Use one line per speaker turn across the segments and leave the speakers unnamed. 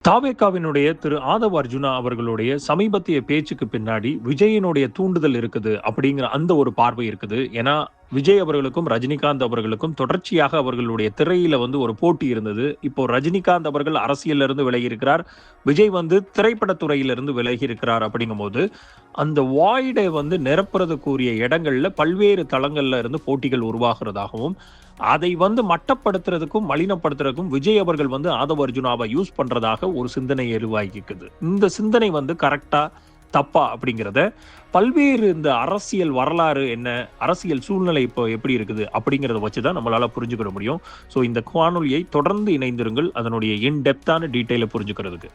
தாவேகாவினுடைய திரு ஆதவ் அர்ஜுனா அவர்களுடைய சமீபத்திய பேச்சுக்கு பின்னாடி விஜயினுடைய தூண்டுதல் இருக்குது அப்படிங்கிற அந்த ஒரு பார்வை இருக்குது. ஏன்னா, விஜய் அவர்களுக்கும், ரஜினிகாந்த் அவர்களுக்கும் தொடர்ச்சியாக அவர்களுடைய திரையில ஒரு போட்டி இருந்தது. இப்போ ரஜினிகாந்த் அவர்கள் அரசியல்ல இருந்து விலகி இருக்கிறார். விஜய் திரைப்படத் துறையிலிருந்து விலகி இருக்கிறார் அப்படிங்கும்போது, அந்த வாய்டை நிரப்புறதுக்குரிய இடங்கள்ல பல்வேறு தளங்கள்ல இருந்து போட்டிகள் உருவாகுறதாகவும், அதை மட்டப்படுத்துறதுக்கும், மலினப்படுத்துறதுக்கும் விஜய் அவர்கள் ஆதவ் அர்ஜுனாவை யூஸ் பண்றதாக ஒரு சிந்தனை எருவாகிக்குது. இந்த சிந்தனை கரெக்ட்டா? தப்பா? அப்படிங்கிறத பல்வேறு இந்த அரசியல் வரலாறு என்ன? அரசியல் சூழ்நிலை இப்போ எப்படி இருக்குது? அப்படிங்கிறத வச்சு தான் நம்மளால புரிஞ்சுக்கிட முடியும். ஸோ இந்த காணொளியை தொடர்ந்து இணைந்திருங்கள். அதனுடைய இன் டெப்த்தான டீட்டெயில புரிஞ்சுக்கிறதுக்கு.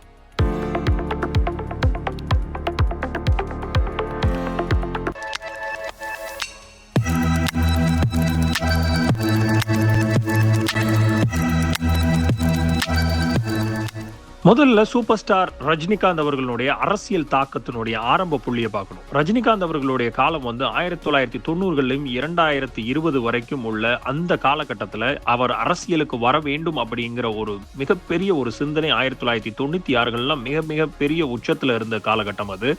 முதல்ல சூப்பர் ஸ்டார் ரஜினிகாந்த் அவர்களுடைய அரசியல் தாக்கத்தினுடைய ஆரம்ப புள்ளியை பார்க்கணும். ரஜினிகாந்த் அவர்களுடைய காலம் 1990களிலும் 2020 வரைக்கும் உள்ள அந்த காலகட்டத்தில் அவர் அரசியலுக்கு வர வேண்டும் அப்படிங்கிற ஒரு மிகப்பெரிய ஒரு சிந்தனை 1996 மிக மிக பெரிய உச்சத்தில் இருந்த காலகட்டம் அது.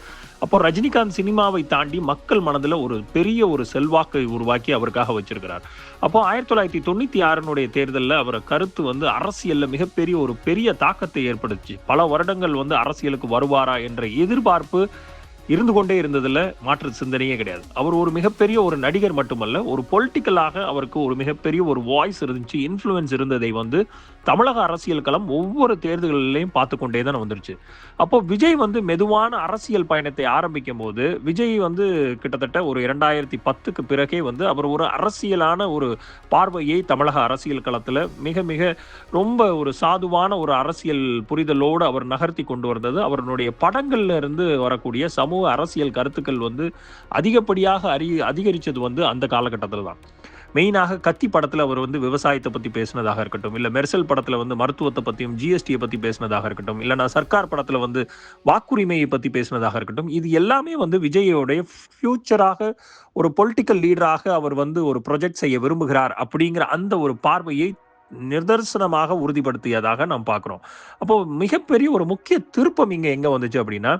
அப்போ ரஜினிகாந்த் சினிமாவை தாண்டி மக்கள் மனதில் ஒரு பெரிய ஒரு செல்வாக்கை உருவாக்கி அவருக்காக வச்சிருக்கிறார். அப்போ 1996 தேர்தலில் அவர் கருத்து அரசியல்ல மிகப்பெரிய ஒரு பெரிய தாக்கத்தை ஏற்படுத்தி பல வருடங்கள் அரசியலுக்கு வருவாரா என்ற எதிர்பார்ப்பு இருந்து கொண்டே இருந்ததுல மாற்று சிந்தனையே கிடையாது. அவர் ஒரு மிகப்பெரிய ஒரு நடிகர் மட்டுமல்ல, ஒரு பொலிட்டிக்கலாக அவருக்கு ஒரு மிகப்பெரிய ஒரு வாய்ஸ் இருந்துச்சு, இன்ஃப்ளூயன்ஸ் இருந்ததை தமிழக அரசியல் களம் ஒவ்வொரு தேர்தல்களையும் பார்த்து கொண்டே தான் வந்துருச்சு. அப்போ விஜய் மெதுவான அரசியல் பயணத்தை ஆரம்பிக்கும் போது விஜய் கிட்டத்தட்ட ஒரு 2010க்கு பிறகே அவர் ஒரு அரசியலான ஒரு பார்வையை தமிழக அரசியல் களத்துல மிக மிக ரொம்ப ஒரு சாதுவான ஒரு அரசியல் புரிதலோடு அவர் நகர்த்தி கொண்டு வந்தது. அவருடைய படங்கள்ல இருந்து வரக்கூடிய சமூக அரசியல் கருத்துக்கள் அதிகப்படியாக அதிகரிச்சது அந்த காலகட்டத்தில் தான். மெயினாக கத்தி படத்துல அவர் விவசாயத்தை பத்தி பேசினதாக இருக்கட்டும், இல்ல மெர்சல் படத்துல மருத்துவத்தை பத்தியும் ஜிஎஸ்டியை பத்தி பேசினதாக இருக்கட்டும், இல்லைனா சர்க்கார் படத்துல வாக்குரிமையை பத்தி பேசினதாக இருக்கட்டும், இது எல்லாமே விஜயோடைய ஃபியூச்சராக ஒரு பொலிட்டிக்கல் லீடராக அவர் ஒரு ப்ரொஜெக்ட் செய்ய விரும்புகிறார் அப்படிங்கிற அந்த ஒரு பார்வையை நிதர்சனமாக உறுதிப்படுத்தியதாக நாம் பார்க்கிறோம். அப்போ மிகப்பெரிய ஒரு முக்கிய திருப்பம் இங்க எங்க வந்துச்சு அப்படின்னா,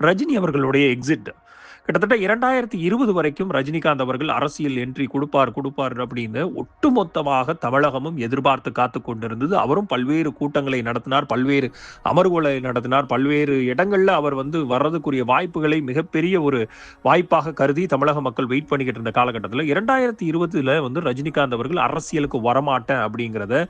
ரஜினி அவர்களுடைய எக்ஸிட் கிட்டத்தட்ட 2020 வரைக்கும் ரஜினிகாந்த் அவர்கள் அரசியல் என்ட்ரி கொடுப்பார் அப்படின்னு ஒட்டுமொத்தமாக தமிழகமும் எதிர்பார்த்து காத்து கொண்டிருந்தது. அவரும் பல்வேறு கூட்டங்களை நடத்தினார், பல்வேறு அமர்வுகளை நடத்தினார், பல்வேறு இடங்கள்ல அவர் வர்றதுக்குரிய வாய்ப்புகளை மிகப்பெரிய ஒரு வாய்ப்பாக கருதி தமிழக மக்கள் வெயிட் பண்ணிக்கிட்டு இருந்த காலகட்டத்தில் 2020 ரஜினிகாந்த் அவர்கள் அரசியலுக்கு வரமாட்டேன் அப்படிங்கிறத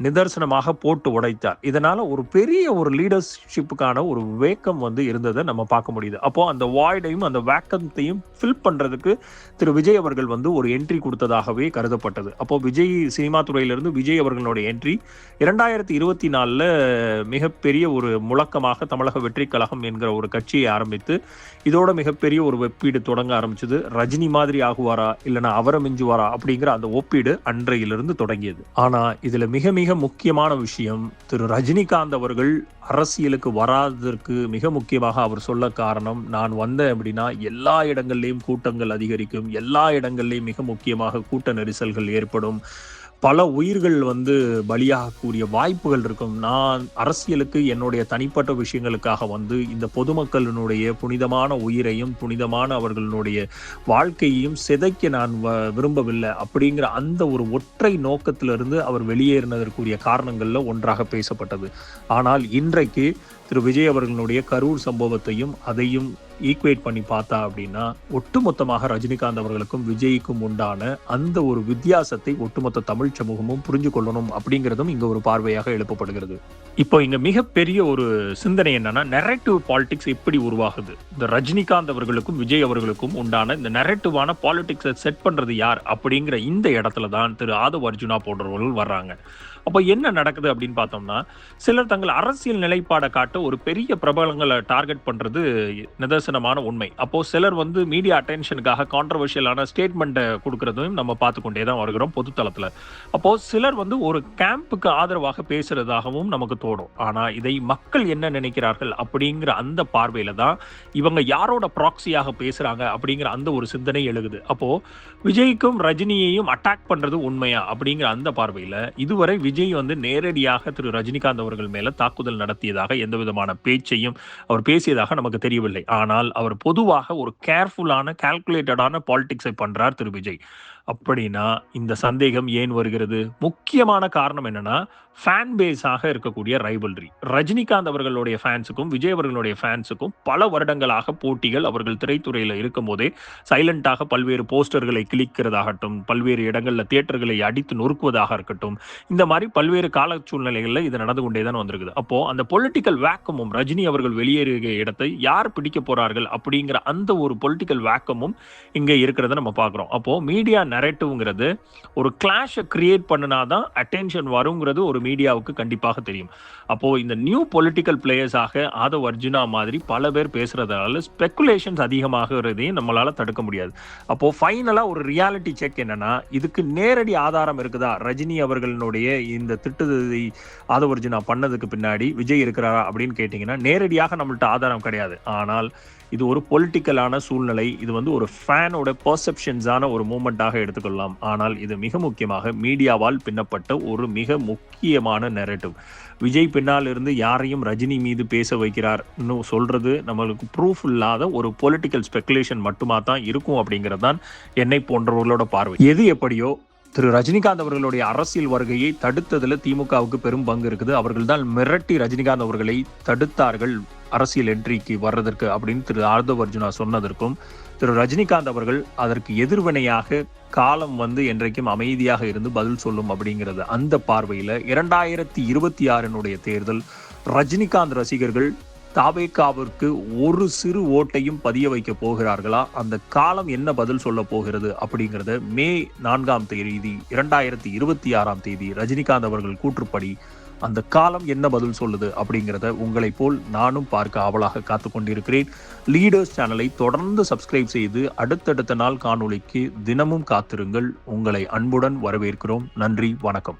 நிதர்சனமாக போட்டு உடைத்தார். இதனால ஒரு பெரிய ஒரு லீடர்ஷிப்புக்கான ஒரு வேக்கம் இருந்ததை நம்ம பார்க்க முடியுது. அப்போ அந்த வாய்டையும் அந்த வேக்கத்தையும் ஃபில் பண்றதுக்கு திரு விஜய் அவர்கள் ஒரு என்ட்ரி கொடுத்ததாகவே கருதப்பட்டது. அப்போ விஜய் சினிமா துறையிலிருந்து விஜய் அவர்களுடைய என்ட்ரி 2024 மிகப்பெரிய ஒரு முழக்கமாக தமிழக வெற்றி கழகம் என்கிற ஒரு கட்சியை ஆரம்பித்து இதோட மிகப்பெரிய ஒரு ஒப்பீடு தொடங்க ஆரம்பிச்சது. ரஜினி மாதிரி ஆகுவாரா இல்லைன்னா அவரை மிஞ்சுவாரா அப்படிங்கிற அந்த ஒப்பீடு அன்றையிலிருந்து தொடங்கியது. ஆனா இதுல மிக மிக முக்கியமான விஷயம், திரு ரஜினிகாந்த் அவர்கள் அரசியலுக்கு வராததற்கு மிக முக்கியமாக அவர் சொல்ல காரணம், நான் வந்தேன் அப்படின்னா எல்லா இடங்கள்லையும் கூட்டங்கள் அதிகரிக்கும், எல்லா இடங்கள்லையும் மிக முக்கியமாக கூட்ட நெரிசல்கள் ஏற்படும், பல உயிர்கள் பலியாகக்கூடிய வாய்ப்புகள் இருக்கும். நான் அரசியலுக்கு என்னுடைய தனிப்பட்ட விஷயங்களுக்காக இந்த பொதுமக்களினுடைய புனிதமான உயிரையும் புனிதமான அவர்களுடைய வாழ்க்கையையும் சிதைக்க நான் விரும்பவில்லை அப்படிங்கிற அந்த ஒரு ஒற்றை நோக்கத்திலிருந்து அவர் வெளியேறினதற்குரிய காரணங்கள்ல ஒன்றாக பேசப்பட்டது. ஆனால் இன்றைக்கு திரு விஜய் அவர்களுடைய கரூர் சம்பவத்தையும் அதையும் ஈக்குவேட் பண்ணி பார்த்தா அப்படின்னா ஒட்டுமொத்தமாக ரஜினிகாந்த் அவர்களுக்கும் விஜய்க்கும் உண்டான அந்த ஒரு வித்தியாசத்தை ஒட்டுமொத்த தமிழ் சமூகமும் புரிஞ்சு கொள்ளணும் அப்படிங்கிறதும் இங்க ஒரு பார்வையாக எழுப்பப்படுகிறது. இப்போ இங்க மிகப்பெரிய ஒரு சிந்தனை என்னன்னா, நெரேட்டிவ் பாலிடிக்ஸ் எப்படி உருவாகுது? இந்த ரஜினிகாந்த் அவர்களுக்கும் விஜய் அவர்களுக்கும் உண்டான இந்த நெரேட்டிவான பாலிடிக்ஸை செட் பண்றது யார் அப்படிங்கிற இந்த இடத்துல தான் திரு ஆதவ் அர்ஜுனா போன்றவர்கள் வர்றாங்க. அப்போ என்ன நடக்குது அப்படின்னு பார்த்தோம்னா, சிலர் தங்கள் அரசியல் நிலைப்பாடை காட்ட ஒரு பெரிய பிரபலங்களை டார்கெட் பண்றது நிதர்சனமான உண்மை. அப்போ சிலர் மீடியா அட்டென்ஷனுக்காக கான்ட்ரவர்ஷியலான ஸ்டேட்மெண்ட்டை கொடுக்கறதையும் நம்ம பார்த்து கொண்டே தான் வருகிறோம் பொதுத்தளத்தில். அப்போ சிலர் ஒரு கேம்புக்கு ஆதரவாக பேசுறதாகவும் நமக்கு தோணும். ஆனா இதை மக்கள் என்ன நினைக்கிறார்கள் அப்படிங்கிற அந்த பார்வையில தான் இவங்க யாரோட ப்ராக்சியாக பேசுறாங்க அப்படிங்கிற அந்த ஒரு சிந்தனை எழுகுது. அப்போ விஜய்க்கும் ரஜினியையும் அட்டாக் பண்றது உண்மையா அப்படிங்கிற அந்த பார்வையில இதுவரை விஜய் வந்து நேரடியாக திரு ரஜினிகாந்த் அவர்கள் மேல தாக்குதல் நடத்தியதாக எந்த விதமான பேச்சையும் அவர் பேசியதாக நமக்கு தெரியவில்லை. ஆனால் அவர் பொதுவாக ஒரு கேர்ஃபுல்லான கால்குலேட்டடான பாலிடிக்ஸை பண்றார் திரு விஜய். அப்படின்னா இந்த சந்தேகம் ஏன் வருகிறது? முக்கியமான காரணம் என்னன்னா, ஃபேன் பேஸாக இருக்கக்கூடிய ரைவல்ரி. ரஜினிகாந்த் அவர்களுடைய ஃபேன்ஸுக்கும், விஜய் அவர்களுடைய ஃபேன்ஸுக்கும் பல வருடங்களாக போட்டிகள். அவர்கள் திரைத்துறையில இருக்கும்போதே சைலன்ட்டாக பல்வேறு போஸ்டர்களை கிழிக்கிறதாகட்டும், பல்வேறு இடங்கள்ல தியேட்டர்களை அடித்து நொறுக்குவதாக இருக்கட்டும், இந்த மாரி பல்வேறு கால சூழ்நிலைகள்ல இது நடந்து கொண்டே தான் வந்திருக்குது. அப்போ அந்த பொலிட்டிக்கல் வேக்கமும், ரஜினி அவர்கள் வெளியேறிய இடத்தை யார் பிடிக்க போறார்கள் அப்படிங்கிற அந்த ஒரு பொலிட்டிக்கல் வேக்கமும் இங்க இருக்கிறத நம்ம பார்க்குறோம். அப்போ மீடியா நரேட்டிவ்ங்கிறது ஒரு கிளாஷை கிரியேட் பண்ணினாதான் அட்டென்ஷன் வருங்கிறது ஒரு மீடியாவுக்கு கண்டிப்பாக தெரியும். அப்போ இந்த நியூ பொலிட்டிக்கல் பிளேயர்ஸாக ஆதவ் அர்ஜுனா மாதிரி பல பேர் பேசுறதால ஸ்பெகுலேஷன்ஸ் அதிகமாகிறதையும் நம்மளால தடுக்க முடியாது. அப்போ ஃபைனலா ஒரு ரியாலிட்டி செக் என்னன்னா, இதுக்கு நேரடி ஆதாரம் இருக்குதா? ரஜினி அவர்களுடைய இந்த திட்டத்தை ஆதவ் அர்ஜுனா பண்ணதுக்கு பின்னாடி விஜய் இருக்கிறாரா அப்படின்னு கேட்டீங்கன்னா, நேரடியாக நம்மள்ட்ட ஆதாரம் கிடையாது. ஆனால் இது ஒரு பொலிட்டிக்கலான சூழ்நிலை. இது வந்து ஒரு ஃபேனோட பெர்செப்ஷன்ஸான ஒரு மூமெண்ட்டாக எடுத்துக்கொள்ளலாம். ஆனால் இது மிக முக்கியமாக மீடியாவால் பின்னப்பட்ட ஒரு மிக முக்கியமான நெரேட்டிவ். விஜய் பின்னால் இருந்து யாரையும் ரஜினி மீது பேச வைக்கிறார் இன்னும் சொல்றது நம்மளுக்கு ப்ரூஃப் இல்லாத ஒரு பொலிட்டிக்கல் ஸ்பெகுலேஷன் மட்டுமா தான் இருக்கும் அப்படிங்கிறது தான் என்னை போன்றவர்களோட பார்வை. எது எப்படியோ திரு ரஜினிகாந்த் அவர்களுடைய அரசியல் வருகையை தடுத்ததில் திமுகவுக்கு பெரும் பங்கு இருக்குது. அவர்கள் தான் மிரட்டி ரஜினிகாந்த் அவர்களை தடுத்தார்கள் அரசியல் என்ட்ரிக்கு வர்றதற்கு அப்படின்னு திரு ஆதவ் அர்ஜுனா சொன்னதற்கும், திரு ரஜினிகாந்த் அவர்கள் அதற்கு எதிர்வினையாக காலம் வந்து என்றைக்கும் அமைதியாக இருந்து பதில் சொல்லும் அப்படிங்கிறது. அந்த பார்வையில் 2026 தேர்தல் ரஜினிகாந்த் ரசிகர்கள் தாவேகாவிற்கு ஒரு சிறு ஓட்டையும் பதிய வைக்க போகிறார்களா? அந்த காலம் என்ன பதில் சொல்ல போகிறது அப்படிங்கிறத மே 4 2026 ரஜினிகாந்த் அவர்கள் கூற்றுப்படி அந்த காலம் என்ன பதில் சொல்லுது அப்படிங்கிறத உங்களை போல் நானும் பார்க்க ஆவலாக காத்து கொண்டிருக்கிறேன். லீடர்ஸ் சேனலை தொடர்ந்து சப்ஸ்கிரைப் செய்து அடுத்தடுத்த நாள் காணொளிக்கு தினமும் காத்திருங்கள். உங்களை அன்புடன் வரவேற்கிறோம். நன்றி, வணக்கம்.